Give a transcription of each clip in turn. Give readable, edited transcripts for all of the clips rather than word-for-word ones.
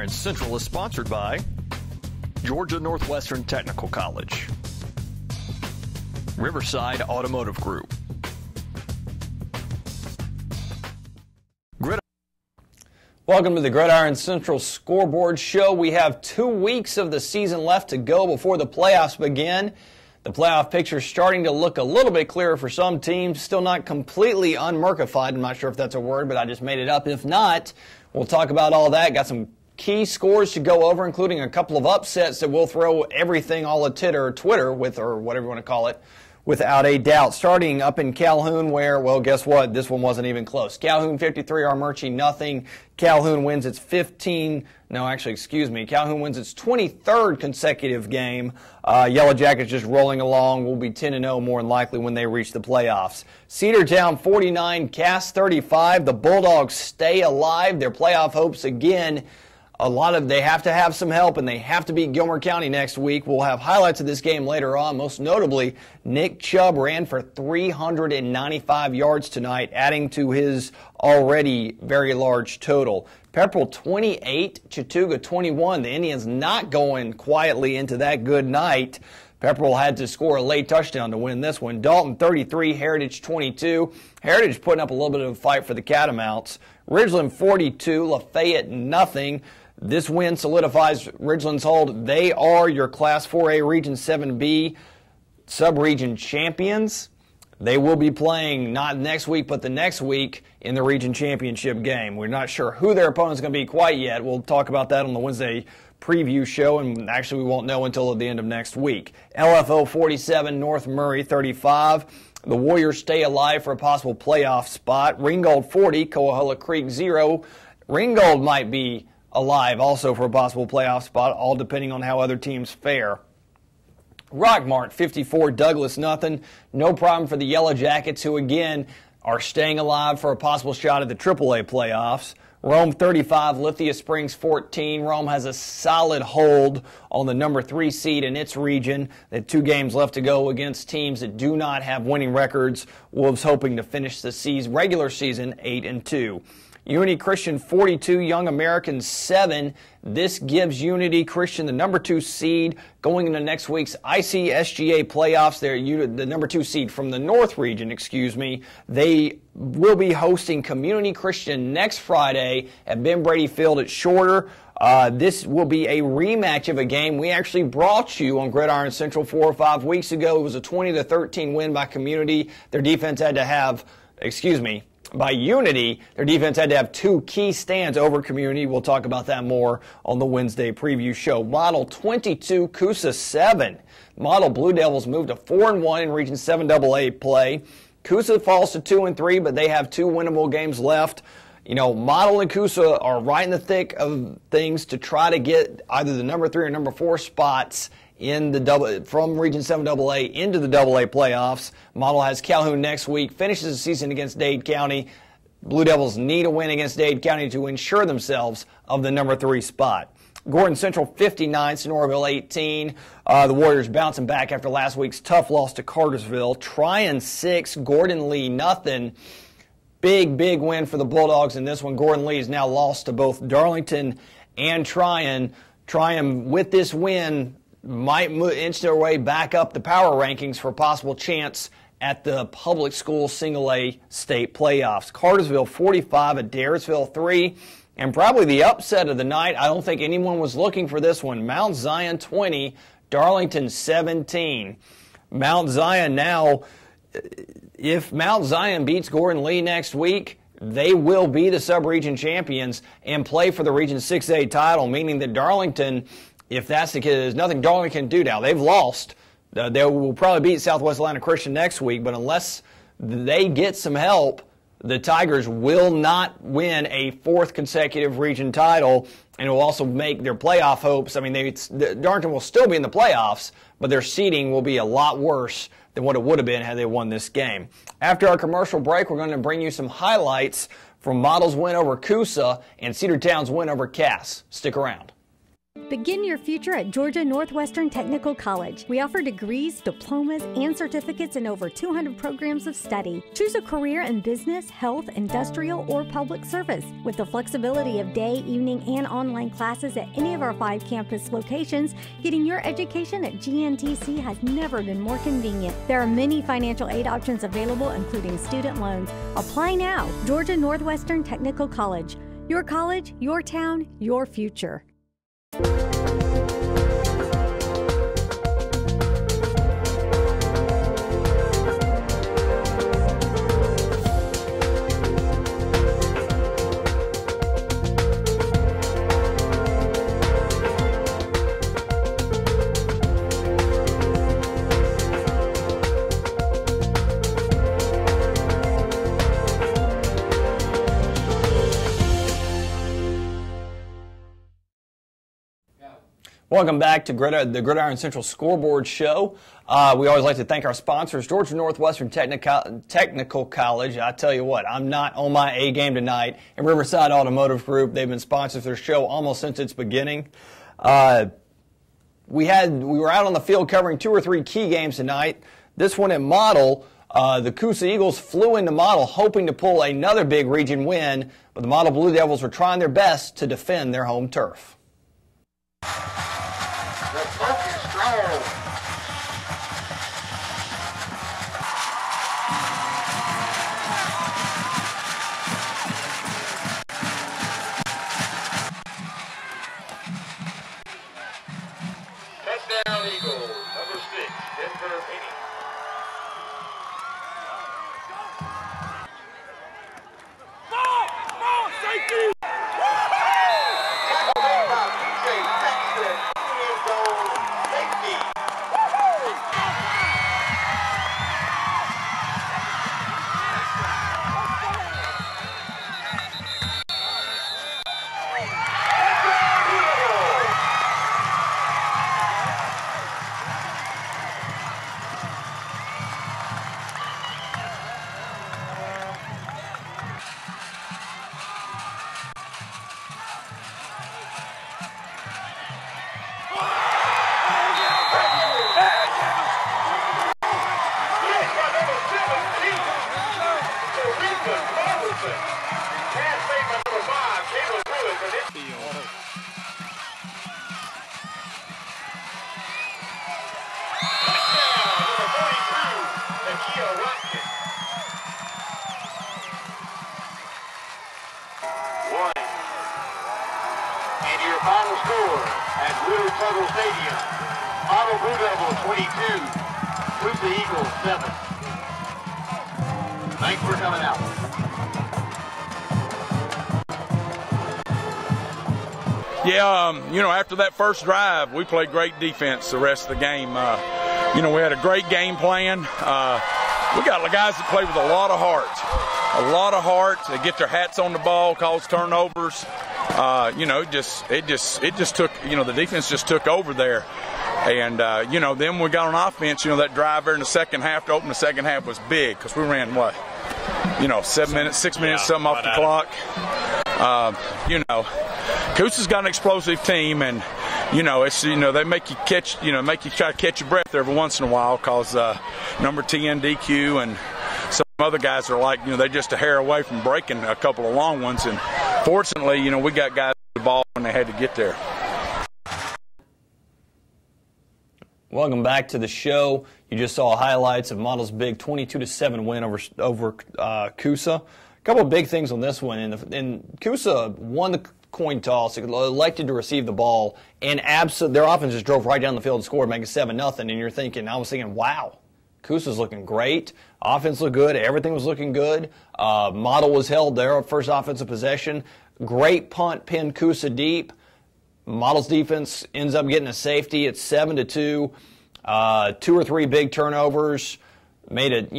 Gridiron Central is sponsored by Georgia Northwestern Technical College, Riverside Automotive Group, Welcome to the Gridiron Central Scoreboard Show. We have 2 weeks of the season left to go before the playoffs begin. The playoff picture is starting to look a little bit clearer for some teams. Still not completely unmurkified. I'm not sure if that's a word, but I just made it up. If not, we'll talk about all that. Got some key scores to go over, including a couple of upsets that will throw everything all a Twitter with, or whatever you want to call it, without a doubt. Starting up in Calhoun where, well, guess what? This one wasn't even close. Calhoun 53, Armurchie nothing. Calhoun wins its Calhoun wins its 23rd consecutive game. Yellow Jackets just rolling along. Will be 10-0 more than likely when they reach the playoffs. Cedartown 49, Cass 35. The Bulldogs stay alive. Their playoff hopes again. They have to have some help, and they have to beat Gilmer County next week. We'll have highlights of this game later on. Most notably, Nick Chubb ran for 395 yards tonight, adding to his already very large total. Pepperell 28, Chattooga 21. The Indians not going quietly into that good night. Pepperell had to score a late touchdown to win this one. Dalton 33, Heritage 22. Heritage putting up a little bit of a fight for the Catamounts. Ridgeland 42, Lafayette nothing. This win solidifies Ridgeland's hold. They are your Class 4A Region 7B sub-region champions. They will be playing not next week, but the next week in the region championship game. We're not sure who their opponent's going to be quite yet. We'll talk about that on the Wednesday preview show, and actually we won't know until the end of next week. LFO 47, North Murray 35. The Warriors stay alive for a possible playoff spot. Ringgold 40, Coahulla Creek 0. Ringgold might be alive also for a possible playoff spot, all depending on how other teams fare. Rockmart 54, Douglas nothing. No problem for the Yellow Jackets, who again are staying alive for a possible shot at the AAA playoffs. Rome 35, Lithia Springs 14. Rome has a solid hold on the number 3 seed in its region. They have 2 games left to go against teams that do not have winning records. Wolves hoping to finish the regular season 8-2. Unity Christian 42, Young Americans 7. This gives Unity Christian the number 2 seed going into next week's ICSGA playoffs. They're the number 2 seed from the North region, They will be hosting Community Christian next Friday at Ben Brady Field at Shorter. This will be a rematch of a game we actually brought you on Gridiron Central 4 or 5 weeks ago. It was a 20-13 win by Community. Their defense had to have, by Unity, their defense had to have 2 key stands over Community. We'll talk about that more on the Wednesday preview show. Model 22, Coosa 7. Model Blue Devils moved to 4-1 in Region 7 AA play. Coosa falls to 2-3, but they have 2 winnable games left. Model and Coosa are right in the thick of things to try to get either the number 3 or number 4 spots from Region 7 AA into the AA playoffs. Model has Calhoun next week, finishes the season against Dade County. Blue Devils need a win against Dade County to ensure themselves of the number 3 spot. Gordon Central 59, Sonoraville 18. The Warriors bouncing back after last week's tough loss to Cartersville. Tryon 6, Gordon Lee nothing. Big win for the Bulldogs in this one. Gordon Lee has now lost to both Darlington and Tryon. Tryon, with this win, might inch their way back up the power rankings for a possible chance at the public school single-A state playoffs. Cartersville 45, Adairsville 3. And probably the upset of the night, I don't think anyone was looking for this one. Mount Zion 20, Darlington 17. Mount Zion now, if Mount Zion beats Gordon Lee next week, they will be the sub-region champions and play for the Region 6A title, meaning that Darlington, if that's the case, there's nothing Darlington can do now. They've lost. They will probably beat Southwest Atlanta Christian next week, but unless they get some help, the Tigers will not win a 4th consecutive region title, and it will also make their playoff hopes. Darlington will still be in the playoffs, but their seeding will be a lot worse than what it would have been had they won this game. After our commercial break, we're going to bring you some highlights from Model's win over Coosa and Cedartown's win over Cass. Stick around. Begin your future at Georgia Northwestern Technical College. We offer degrees, diplomas, and certificates in over 200 programs of study. Choose a career in business, health, industrial, or public service. With the flexibility of day, evening, and online classes at any of our 5 campus locations, getting your education at GNTC has never been more convenient. There are many financial aid options available, including student loans. Apply now. Georgia Northwestern Technical College. Your college, your town, your future. Welcome back to the Gridiron Central Scoreboard Show. We always like to thank our sponsors, Georgia Northwestern Technical College. I tell you what, I'm not on my A game tonight. And Riverside Automotive Group, they've been sponsors of their show almost since its beginning. We were out on the field covering 2 or 3 key games tonight. This one at Model, the Coosa Eagles flew into Model hoping to pull another big region win, but the Model Blue Devils were trying their best to defend their home turf. Touchdown Eagles, number 6, Denver Penny. Ball, safety! And your final score at Will Tuttle Stadium, Model Blue Devils 22, Coosa Eagles 7. Thanks for coming out. Yeah, after that first drive, we played great defense the rest of the game. We had a great game plan. We got guys that play with a lot of heart. They get their hats on the ball, cause turnovers. It just took, the defense just took over there. And, then we got on offense, that drive there in the second half to open the second half was big because we ran, 6 minutes, something off the clock. Coosa's got an explosive team, and, they make you catch, make you try to catch your breath every once in a while because number 10, DQ, and some other guys are like, they're just a hair away from breaking a couple of long ones. And fortunately, we got guys with the ball when they had to get there. Welcome back to the show. You just saw highlights of Model's big 22-7 win over Coosa. A couple of big things on this one. And Coosa won the coin toss, elected to receive the ball, and their offense just drove right down the field and scored, making 7-0. And I was thinking, wow, Coosa's looking great. Offense looked good. Everything was looking good. Model was held there, first offensive possession. Great punt, pinned Coosa deep. Model's defense ends up getting a safety. It's 7-2. 2 or 3 big turnovers. Made it,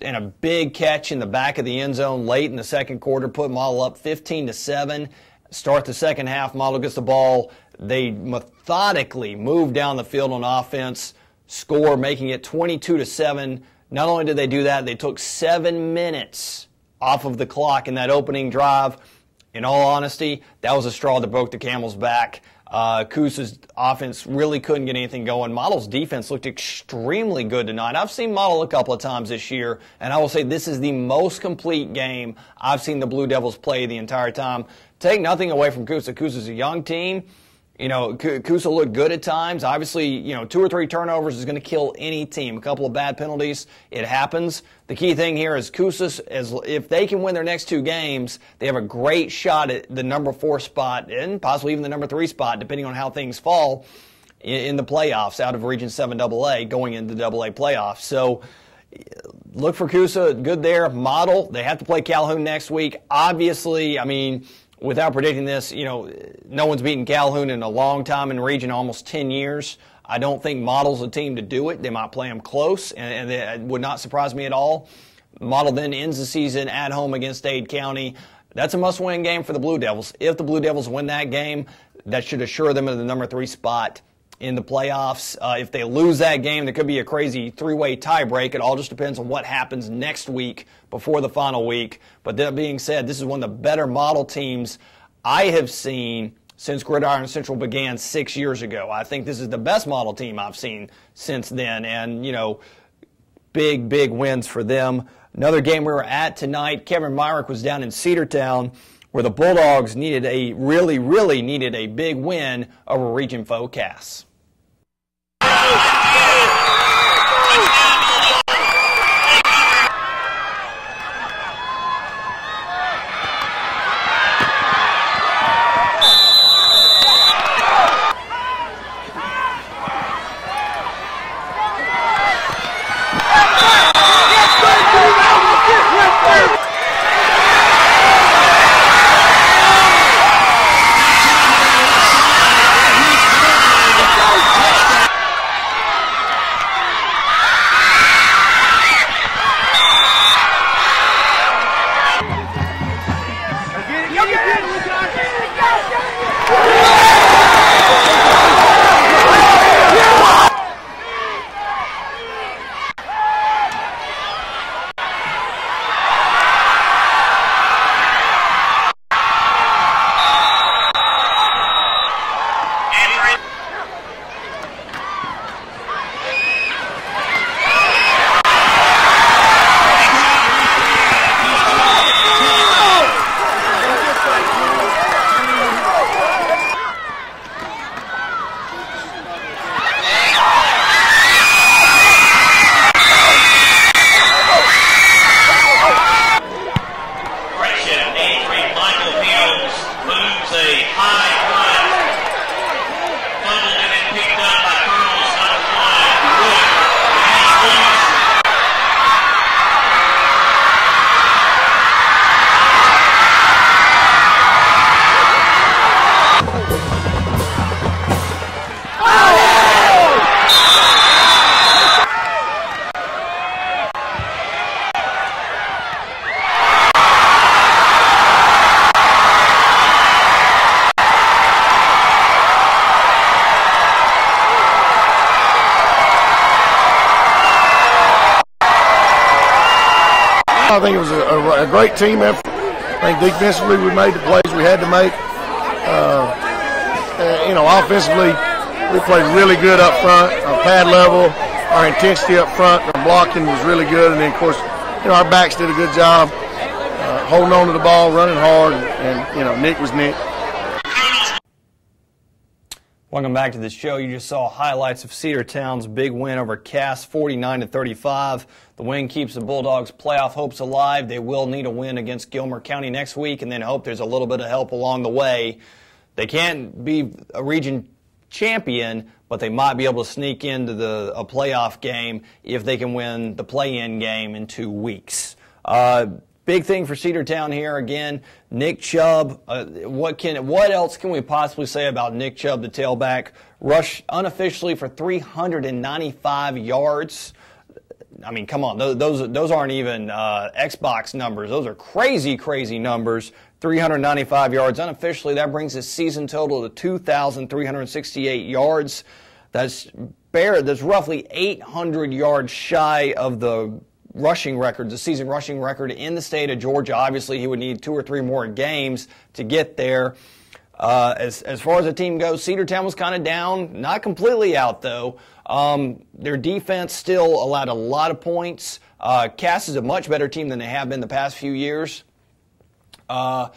and a big catch in the back of the end zone late in the second quarter. Put Model up 15-7. Start the second half. Model gets the ball. They methodically move down the field on offense. Score, making it 22-7. Not only did they do that, they took 7 minutes off of the clock in that opening drive. In all honesty, that was a straw that broke the camel's back. Coosa's offense really couldn't get anything going. Model's defense looked extremely good tonight. I've seen Model a couple of times this year, and I will say this is the most complete game I've seen the Blue Devils play the entire time. Take nothing away from Coosa. Coosa's a young team. You know, Coosa looked good at times. Obviously, you know, 2 or 3 turnovers is going to kill any team. A couple of bad penalties, it happens. The key thing here is Coosa, if they can win their next 2 games, they have a great shot at the number 4 spot and possibly even the number 3 spot, depending on how things fall in the playoffs out of Region 7 AA going into the AA playoffs. So look for Coosa, good there. Model, they have to play Calhoun next week. Obviously, I mean, without predicting this, you know, no one's beaten Calhoun in a long time in region, almost 10 years. I don't think Model's a team to do it. They might play them close, and it would not surprise me at all. Model then ends the season at home against Dade County. That's a must-win game for the Blue Devils. If the Blue Devils win that game, that should assure them of the number 3 spot in the playoffs. If they lose that game, there could be a crazy 3-way tiebreak. It all just depends on what happens next week before the final week. But that being said, this is one of the better Model teams I have seen since Gridiron Central began 6 years ago. I think this is the best Model team I've seen since then. And, you know, big wins for them. Another game we were at tonight, Kevin Myrick was down in Cedartown, where the Bulldogs really needed a big win over region foe Cass. I think it was a great team effort. I think defensively we made the plays we had to make. You know, offensively we played really good up front. Our pad level, our intensity up front, our blocking was really good, and then of course, you know, our backs did a good job holding on to the ball, running hard, and you know, Nick was Nick. Welcome back to the show. You just saw highlights of Cedartown's big win over Cass, 49-35. The win keeps the Bulldogs' playoff hopes alive. They will need a win against Gilmer County next week, and then hope there's a little bit of help along the way. They can't be a region champion, but they might be able to sneak into a playoff game if they can win the play-in game in 2 weeks. Big thing for Cedartown here again. Nick Chubb. What else can we possibly say about Nick Chubb, the tailback? Rushed unofficially for 395 yards. I mean, come on, those aren't even Xbox numbers. Those are crazy numbers. 395 yards unofficially. That brings his season total to 2,368 yards. That's roughly 800 yards shy of the rushing record, the season rushing record in the state of Georgia. Obviously, he would need 2 or 3 more games to get there. As far as the team goes, Cedartown was kind of down, not completely out though. Their defense still allowed a lot of points. Cass is a much better team than they have been the past few years. But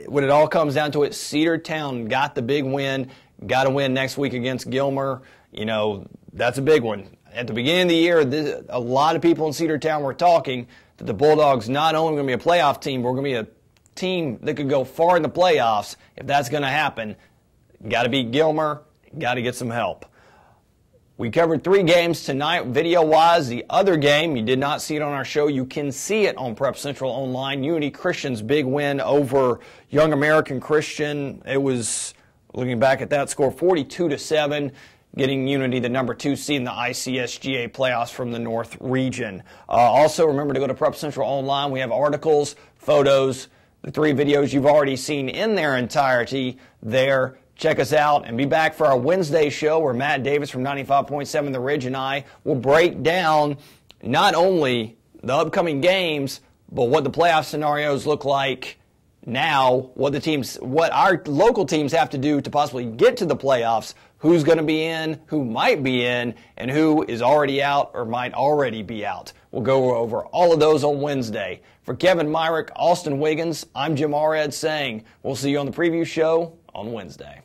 when it all comes down to it, Cedartown got the big win. Got to win next week against Gilmer. You know, that's a big one. At the beginning of the year, a lot of people in Cedartown were talking that the Bulldogs not only going to be a playoff team, but we're going to be a team that could go far in the playoffs. If that's going to happen, got to beat Gilmer, got to get some help. We covered 3 games tonight video-wise. The other game, you did not see it on our show. You can see it on Prep Central Online. Unity Christian's big win over Young American Christian. It was, looking back at that score, 42-7. Getting Unity the number 2 seed in the ICSGA playoffs from the North region. Also, remember to go to Prep Central Online. We have articles, photos, the 3 videos you've already seen in their entirety there. Check us out and be back for our Wednesday show where Matt Davis from 95.7 The Ridge and I will break down not only the upcoming games, but what the playoff scenarios look like now, what our local teams have to do to possibly get to the playoffs, who's going to be in, who might be in, and who is already out or might already be out. We'll go over all of those on Wednesday. For Kevin Myrick, Austin Wiggins, I'm Jim Allred saying we'll see you on the preview show on Wednesday.